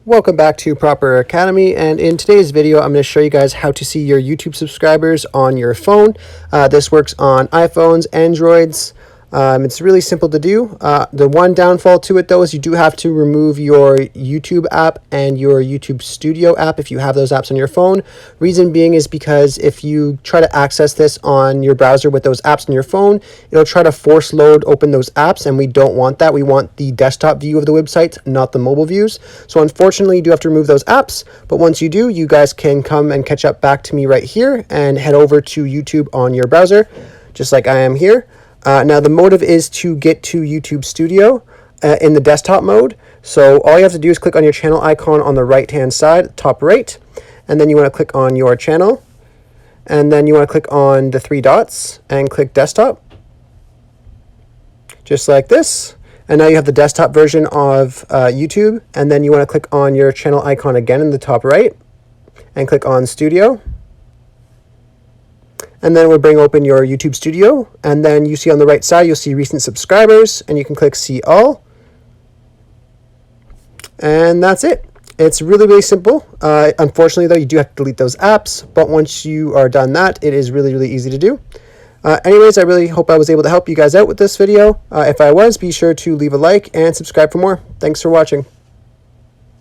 Welcome back to Proper Academy, and in today's video I'm going to show you guys how to see your YouTube subscribers on your phone. This works on iPhones, Androids. It's really simple to do. The one downfall to it though is you do have to remove your YouTube app and your YouTube Studio app if you have those apps on your phone. Reason being is because if you try to access this on your browser with those apps on your phone, it'll try to force load open those apps, and we don't want that. We want the desktop view of the website, not the mobile views. So unfortunately you do have to remove those apps, but once you do, you guys can come and catch up back to me right here and head over to YouTube on your browser, just like I am here. Now the motive is to get to YouTube Studio in the desktop mode. So all you have to do is click on your channel icon on the right hand side, top right, and then you want to click on your channel, and then you want to click on the three dots and click desktop, just like this. And now you have the desktop version of YouTube, and then you want to click on your channel icon again in the top right and click on Studio. And then we'll bring open your YouTube Studio, and then you see on the right side, you'll see recent subscribers, and you can click see all. And that's it. It's really, really simple. Unfortunately though, you do have to delete those apps, but once you are done that, it is really, really easy to do. Anyways, I really hope I was able to help you guys out with this video. If I was, be sure to leave a like and subscribe for more. Thanks for watching.